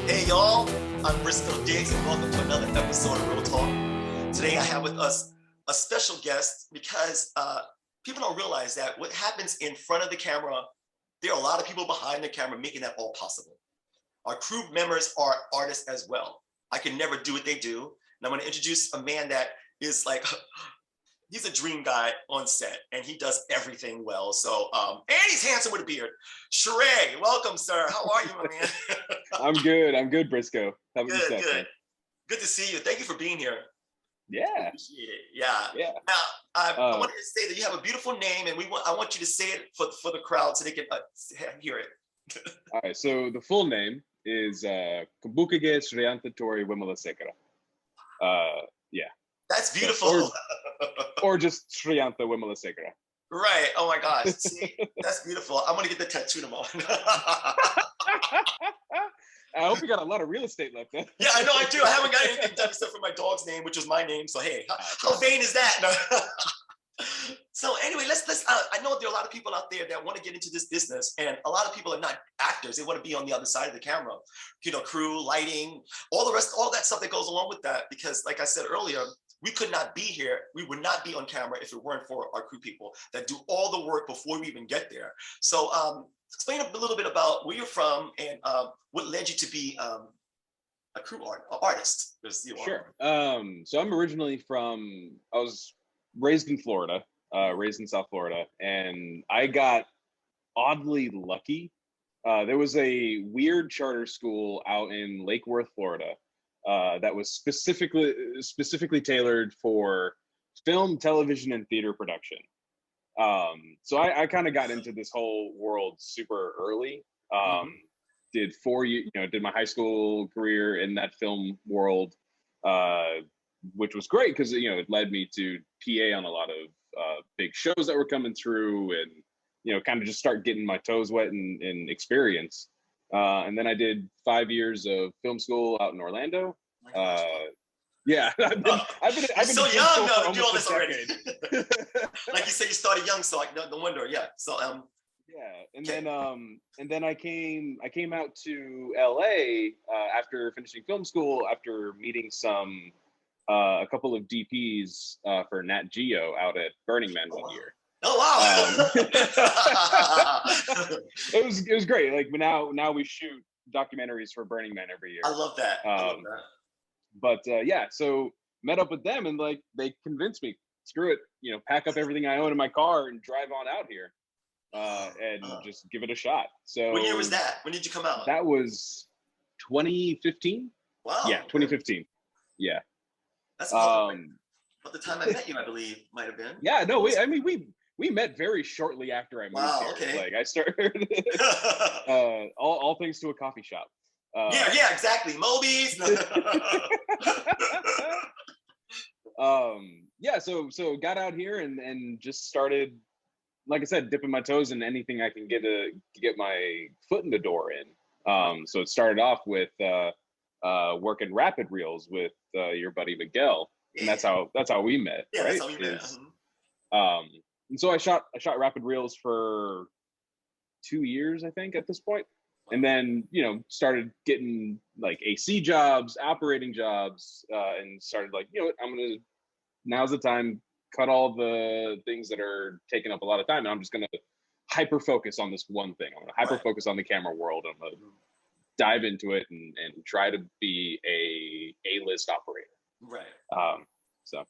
Hey y'all, I'm Briscoe Diggs and welcome to another episode of Real Talk. Today I have with us a special guest because people don't realize that what happens in front of the camera, there are a lot of people behind the camera making that all possible. Our crew members are artists as well. I can never do what they do. And I'm going to introduce a man that is like, he's a dream guy on set and he does everything well. So, and he's handsome with a beard. Shiry, welcome, sir. How are you, my man? I'm good, Briscoe. How about yourself, Good. man? Good to see you. Thank you for being here. Yeah. Appreciate it. Yeah. Yeah. Now, I wanted to say that you have a beautiful name, and I want you to say it for the crowd so they can hear it. All right. So the full name is Kabukage Shriyantatori Wimalasekera. Yeah. That's beautiful. So, or just Shriyanta Wimalasekera. Right. Oh my gosh. See, that's beautiful. I'm gonna get the tattoo tomorrow. I hope you got a lot of real estate left. Huh? Yeah, I know I do. I haven't got anything done except for my dog's name, which is my name. So hey, how vain is that? No. So anyway, let's. I know there are a lot of people out there that want to get into this business, and a lot of people are not actors. They want to be on the other side of the camera. You know, crew, lighting, all the rest, all that stuff that goes along with that. Because, like I said earlier, we could not be here. We would not be on camera if it weren't for our crew people that do all the work before we even get there. So explain a little bit about where you're from and what led you to be a crew artist. Sure. So I'm originally I was raised in Florida, raised in South Florida, and I got oddly lucky. There was a weird charter school out in Lake Worth, Florida, that was specifically tailored for film, television, and theater production. So I kind of got into this whole world super early. Did 4 years, did my high school career in that film world, which was great because it led me to PA on a lot of big shows that were coming through, and kind of just start getting my toes wet and experience. And then I did 5 years of film school out in Orlando. Yeah, I've been so young though to do all this already. decade. Like you said, you started young, so no wonder. Yeah. So yeah, and then I came out to LA after finishing film school, after meeting a couple of DPs for Nat Geo out at Burning Man one year. Oh wow! It was great. Like now we shoot documentaries for Burning Man every year. I love that. But yeah, so met up with them and like they convinced me, screw it, pack up everything I own in my car and drive on out here and just give it a shot. So what year was that? When did you come out? That was 2015. Wow. Yeah, 2015. Yeah. That's awesome. But the time I met you, I believe, might have been. Yeah, no, we met very shortly after I moved here. Okay. Like I started all thanks to a coffee shop. Yeah, exactly. Mobies. Yeah, so got out here and just started, like I said, dipping my toes in anything I can get to get my foot in the door in. So it started off with working rapid reels with your buddy Miguel, and that's how we met. Yeah, right? That's how we met. And so I shot rapid reels for 2 years, I think, at this point. And then, started getting like AC jobs, operating jobs, and started like, now's the time, cut all the things that are taking up a lot of time. And I'm just going to hyper focus on this one thing. I'm going to hyper focus on the camera world. I'm going to dive into it and try to be a A-list operator. Right. So.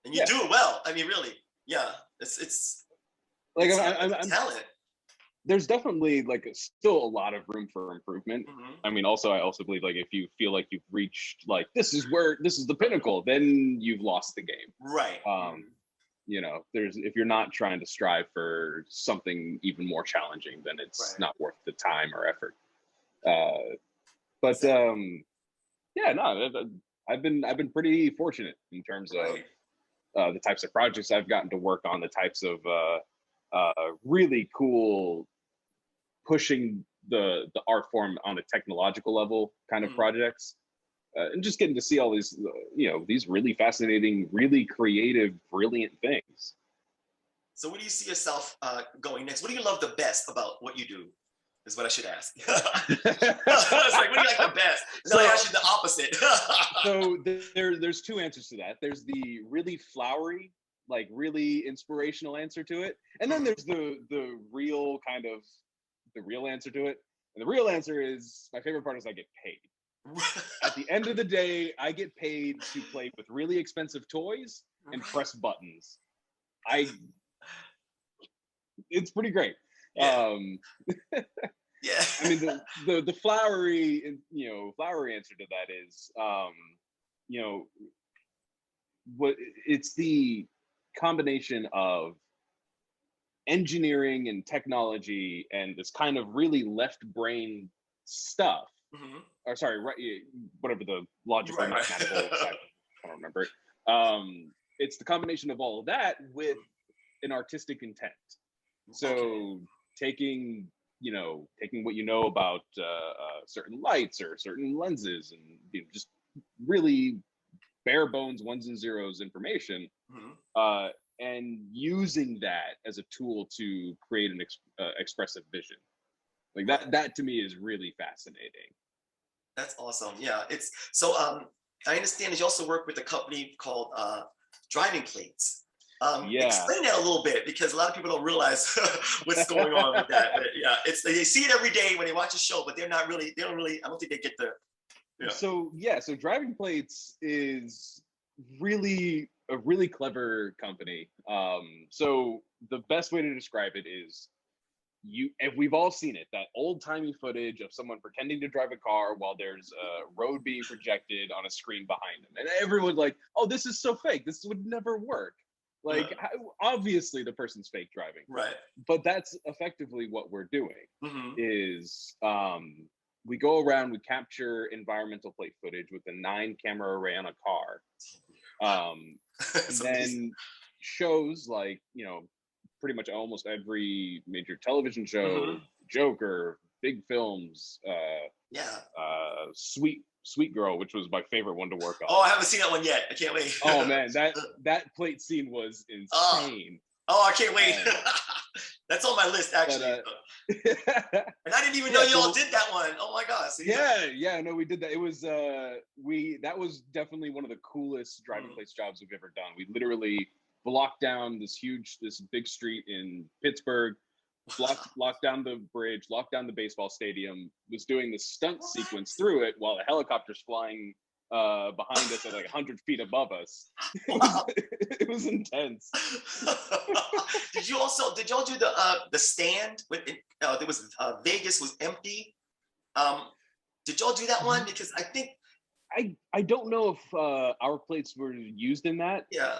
And you do it well. I mean, really. Yeah. It's like, I'm talent. There's definitely like still a lot of room for improvement. I mean, I also believe like if you feel like you've reached like this is the pinnacle, then you've lost the game. Right. If you're not trying to strive for something even more challenging, then it's not worth the time or effort. Yeah, no, I've been pretty fortunate in terms of the types of projects I've gotten to work on, the types of really cool pushing the art form on a technological level kind of projects, and just getting to see all these these really fascinating, really creative, brilliant things. So where do you see yourself going next? What do you love the best about what you do? is what I should ask. It's like, what do you like the best? No, I asked you the opposite. So there's two answers to that. There's the really flowery, like really inspirational answer to it, and then there's the real kind of the real answer to it. And the real answer is, my favorite part is I get paid. At the end of the day, I get paid to play with really expensive toys and press buttons. It's pretty great. Yeah. Yeah. I mean, the flowery, flowery answer to that is, what it's the combination of engineering and technology and this kind of really left brain stuff. Or sorry, right, whatever the logical mathematical, I don't remember it. It's the combination of all of that with an artistic intent. So taking what you know about certain lights or certain lenses, and just really bare bones ones and zeros information, and using that as a tool to create an expressive vision. Like that to me is really fascinating. That's awesome. Yeah, it's so. I understand that you also work with a company called Driving Plates. Explain that a little bit, because a lot of people don't realize what's going on with that. But yeah, they see it every day when they watch a show, but they don't really. I don't think they get the. Yeah. So Driving Plates is really a really clever company. So the best way to describe it is, and we've all seen it, that old-timey footage of someone pretending to drive a car while there's a road being projected on a screen behind them, and everyone's like, oh, this is so fake, this would never work. Like, obviously the person's fake driving, right? But that's effectively what we're doing. Is we go around, we capture environmental plate footage with a 9-camera array on a car, and then shows like, pretty much almost every major television show, Joker, big films, Sweet Girl, which was my favorite one to work on. Oh, I haven't seen that one yet. I can't wait. Oh man, that plate scene was insane. Oh, I can't wait. That's on my list, actually. And I didn't even know you all did that one. Oh my gosh. So no, we did that. It was that was definitely one of the coolest Driving Plates jobs we've ever done. We literally blocked down this big street in Pittsburgh, locked down the bridge, locked down the baseball stadium, was doing the stunt sequence through it while a helicopter's flying behind us at like 100 feet above us. It was intense. Did y'all do the stand with there was Vegas was empty? Did y'all do that one? Because I think I don't know if our plates were used in that. Yeah.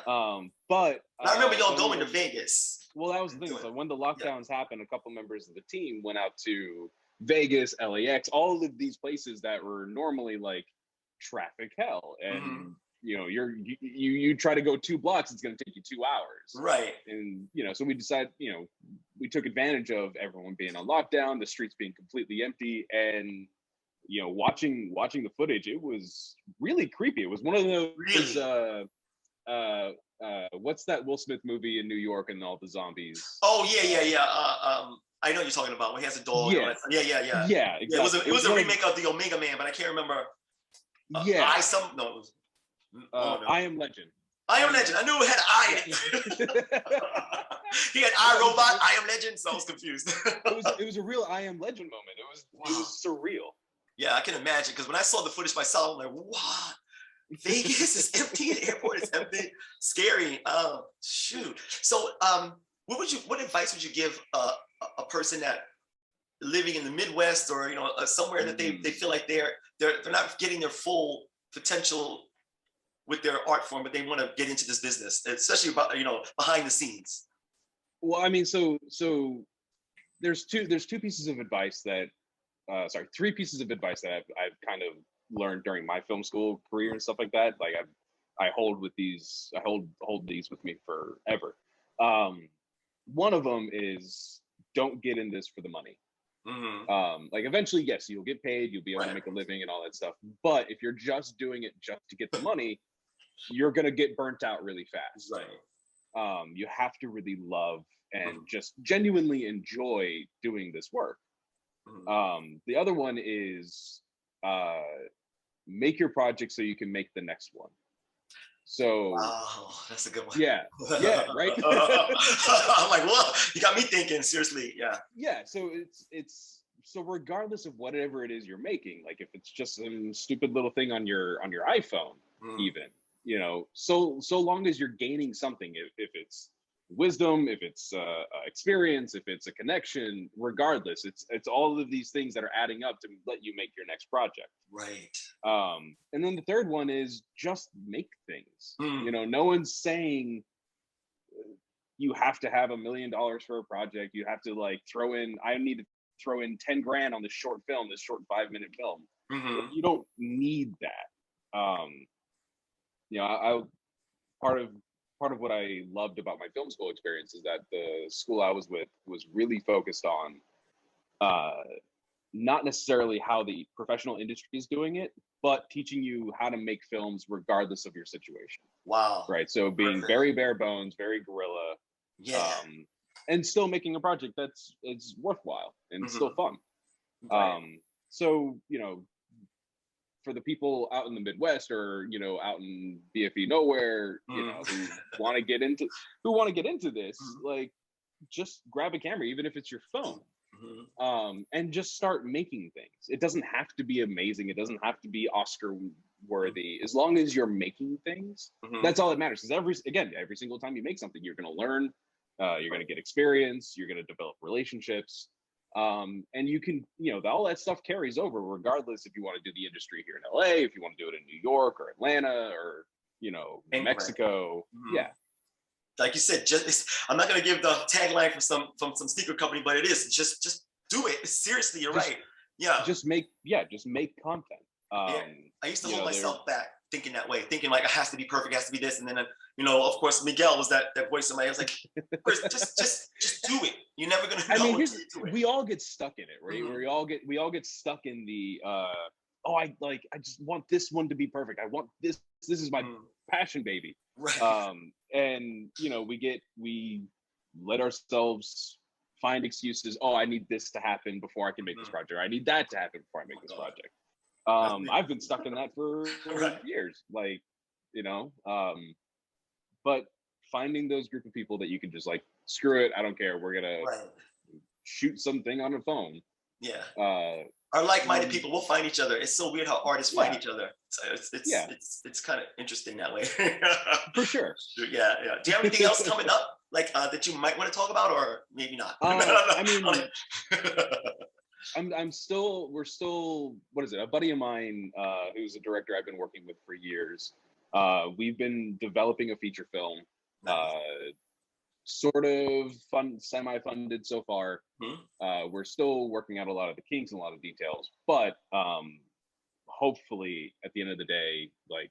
But I remember y'all going to Vegas. Well, that was the thing. So when the lockdowns happened, a couple members of the team went out to Vegas, LAX, all of these places that were normally like traffic hell, and you try to go 2 blocks, it's going to take you 2 hours. Right. And so we decided, we took advantage of everyone being on lockdown, the streets being completely empty, and watching the footage, it was really creepy. It was one of those what's that Will Smith movie in New York and all the zombies? Oh yeah. I know what you're talking about when he has a dog. Yeah, exactly. It was a remake of the Omega Man, but I can't remember. I Am Legend. I Am Legend. I knew it had I in it. He had I Robot, I Am Legend, so I was confused. It was a real I Am Legend moment. It was surreal. Yeah, I can imagine, because when I saw the footage myself, I'm like, what? Vegas is empty, the airport is empty. Scary. Shoot. So what advice would you give a person that living in the Midwest, or somewhere that they feel like they're not getting their full potential with their art form, but they want to get into this business, especially about behind the scenes? Well, I mean, so there's two pieces of advice that three pieces of advice that I've kind of learned during my film school career and stuff like that. Like I hold these with me forever. One of them is, don't get in this for the money. Like eventually, yes, you'll get paid, you'll be able to make a living and all that stuff. But if you're just doing it just to get the money, you're gonna get burnt out really fast. Right. You have to really love and just genuinely enjoy doing this work. The other one is make your project so you can make the next one. So wow, that's a good one. yeah, right. I'm like, whoa, you got me thinking. Seriously, yeah. Yeah, so it's so regardless of whatever it is you're making, like if it's just some stupid little thing on your iPhone, even, you know, so long as you're gaining something, if it's wisdom, if it's experience, if it's a connection, regardless, it's all of these things that are adding up to let you make your next project. Right. And then the third one is just make things. You know, no one's saying you have to have $1 million for a project. You have to like I need to throw in 10 grand on this short film, this short 5-minute film. You don't need that. You know, I part of what I loved about my film school experience is that the school I was with was really focused on not necessarily how the professional industry is doing it, but teaching you how to make films regardless of your situation. Wow. Right. So being very bare bones, very guerrilla, and still making a project it's worthwhile and still fun. Right. So, you know, for the people out in the Midwest or, you know, out in BFE nowhere, you know, who want to get into this, like just grab a camera, even if it's your phone. And just start making things. It doesn't have to be amazing. It doesn't have to be Oscar worthy. As long as you're making things, that's all that matters. Because every single time you make something, you're going to learn, you're going to get experience, you're going to develop relationships. And you can, you know, all that stuff carries over regardless if you want to do the industry here in LA, if you want to do it in New York or Atlanta or, you know, Mexico. Yeah. Like you said, I'm not going to give the tagline from some sneaker company, but it is just do it. Seriously, you're right. Yeah. Just make content. I used to hold myself back thinking that way, thinking like it has to be perfect, it has to be this, and then you know, of course, Miguel was that voice in my head. I was like, just do it. You're never gonna know. I mean, we all get stuck in it, right? We all get stuck in the I just want this one to be perfect. I want this. This is my passion baby. Right. And you know, we let ourselves find excuses. Oh, I need this to happen before I can make this project. Or I need that to happen before I make this project. I've been stuck in that for years, like, you know, but finding those group of people that you can just like, screw it, I don't care. We're gonna shoot something on a phone. Yeah. Our like-minded people will find each other. It's so weird how artists find each other. So it's kind of interesting that way. For sure. Yeah. Do you have anything else coming up, like that you might want to talk about, or maybe not? I mean, we're still, what is it? A buddy of mine who's a director I've been working with for years. We've been developing a feature film, sort of semi-funded so far. We're still working out a lot of the kinks and a lot of details, but hopefully at the end of the day, like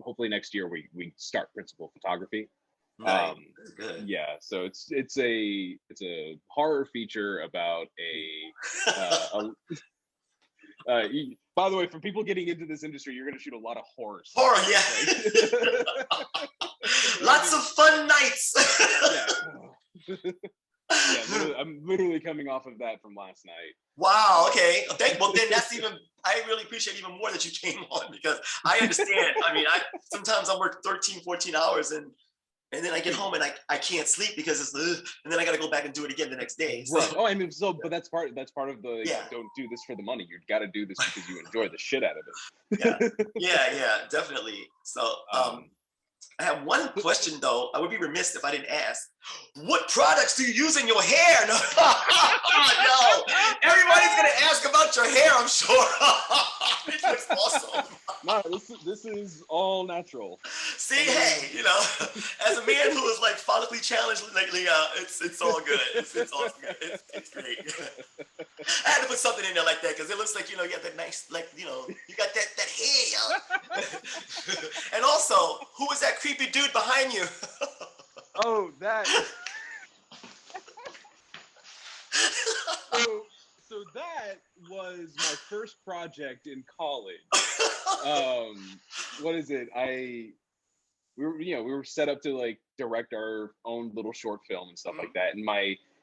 hopefully next year we start principal photography. Good. Yeah, so it's a horror feature about by the way, for people getting into this industry, you're going to shoot a lot of horror. Yeah. Lots of fun nights. Yeah, I'm literally coming off of that from last night. Wow. Okay. Well, then I really appreciate even more that you came on, because I understand. I mean, sometimes I work 13, 14 hours and then I get home and I can't sleep because it's and then I got to go back and do it again the next day. So. Right. Oh, I mean, but that's part of the don't do this for the money. You got to do this because you enjoy the shit out of it. Yeah, definitely. So, I have one question though. I would be remiss if I didn't ask. What products do you use in your hair? No, everybody's gonna ask about your hair, I'm sure. It looks awesome. No, this is all natural. See, hey, you know, as a man who is like follically challenged lately, it's all good. It's all good. It's great. I had to put something in there like that because it looks like, you know, you have that nice, like, you know, you got that hair. And also, who was that creepy dude behind you? Oh, that. So that was my first project in college. What is it? We were set up to like direct our own little short film and stuff like that. And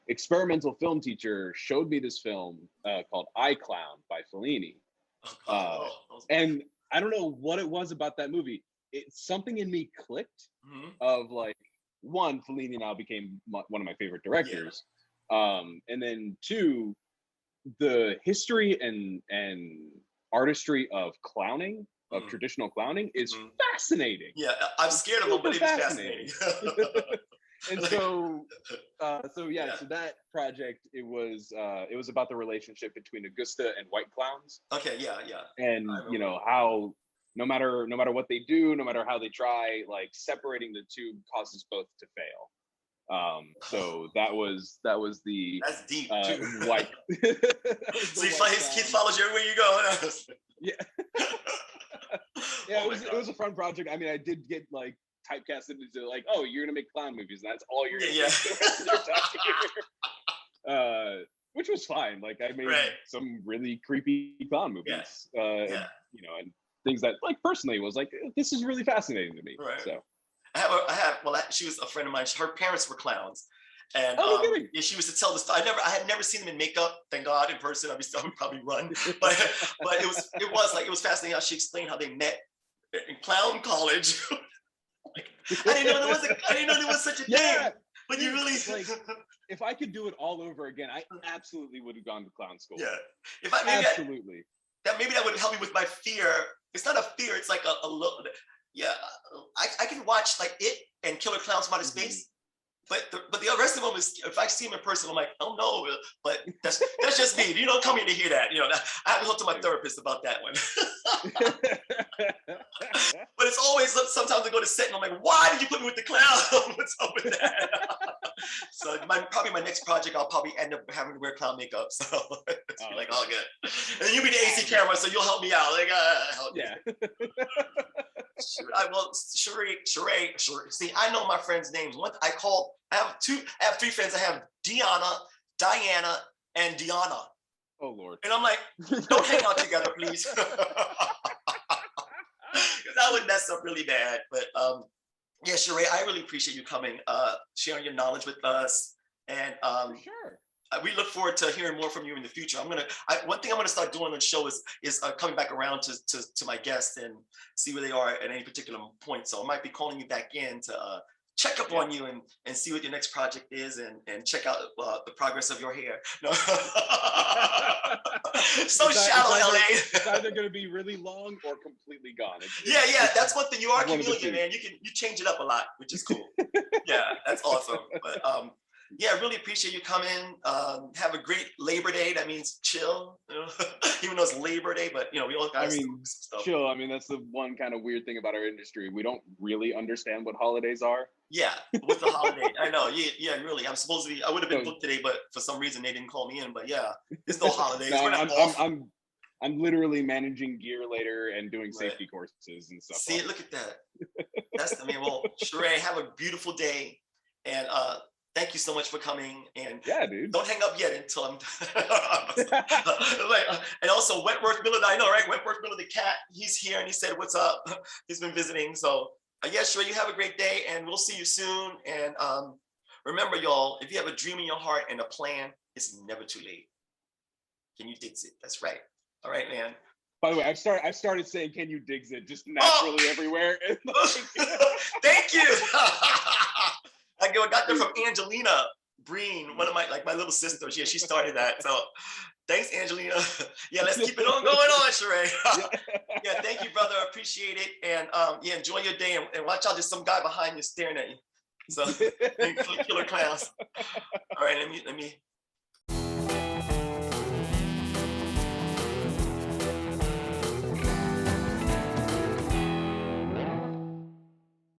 experimental film teacher showed me this film called I Clown by Fellini. And I don't know what it was about that movie. Something in me clicked of like, one, Fellini now became one of my favorite directors. And then two, the history and artistry of clowning, of traditional clowning is fascinating. Yeah, I'm scared of them, but it is fascinating. And so that project, it was about the relationship between Augusta and white clowns. Okay, yeah. And you know how no matter what they do, no matter how they try, like separating the two causes both to fail. So that was the that's deep too. white. So his kid follows you everywhere you go. Yeah. Yeah, it was a fun project. I mean, I did get like typecasted into like, oh, you're gonna make clown movies, and that's all you're gonna do. Which was fine. Like I made some really creepy clown movies. You know, and things that like personally was like, this is really fascinating to me. Right. So she was a friend of mine. Her parents were clowns. And she used to tell the story. I had never seen them in makeup, thank God, in person. I would probably run, but it was fascinating how she explained how they met in clown college. I didn't know there was such a thing. But you really like, if I could do it all over again, I absolutely would have gone to clown school. Yeah, absolutely. Maybe that would help me with my fear. It's not a fear. It's like a little. Yeah, I can watch like It and Killer Clowns from Outer Space. But the rest of them is, if I see them in person, I'm like, oh no, but that's just me. You don't come here to hear that. You know, I have to talk to my therapist about that one. But it's always, sometimes I go to set and I'm like, why did you put me with the clown? What's up with that? So probably my next project, I'll probably end up having to wear clown makeup. So it's like, all good. And then you'll be the AC camera, so you'll help me out. Like, help me. Shiry. See, I know my friends' names. I have 3 friends. I have Deanna, Diana, and Deanna. Oh Lord. And I'm like, don't hang out together, please. Because I would mess up really bad. But yeah, Shiry, I really appreciate you coming, sharing your knowledge with us. And sure. We look forward to hearing more from you in the future. One thing I'm gonna start doing on the show is coming back around to my guests and see where they are at any particular point. So I might be calling you back in to check up on you and see what your next project is and check out the progress of your hair. No. Shallow, LA. It's either going to be really long or completely gone. Yeah. That's one thing. You are a chameleon, man. You change it up a lot, which is cool. Yeah, that's awesome. But yeah, I really appreciate you coming. Have a great Labor Day. That means chill, you know? Even though it's Labor Day, but you know, we all got stuff. Chill. I mean, that's the one kind of weird thing about our industry. We don't really understand what holidays are. Yeah, what's the holiday? I know. Yeah, really. I would have been booked today, but for some reason they didn't call me in. But yeah, there's no holidays. I'm literally managing gear later and doing safety courses and stuff. See, look at that. Well, Shiry, have a beautiful day, and thank you so much for coming. And yeah, dude, don't hang up yet until I'm. And also Wentworth Miller, I know, right? Wentworth Miller, the cat, he's here and he said, "What's up?" He's been visiting, so. Yeah, Shiry, you have a great day, and we'll see you soon. And remember, y'all, if you have a dream in your heart and a plan, it's never too late. Can you dig it? That's right. All right, man. By the way, I've started saying "Can you dig it" just naturally everywhere. Thank you. I got that from Angelina Breen, one of my little sisters. Yeah, she started that. So thanks, Angelina. Yeah, let's keep it on going on, Shiry. Yeah, thank you, brother. I appreciate it. And yeah, enjoy your day. And watch out, there's some guy behind you staring at you. So, killer clowns. All right, let me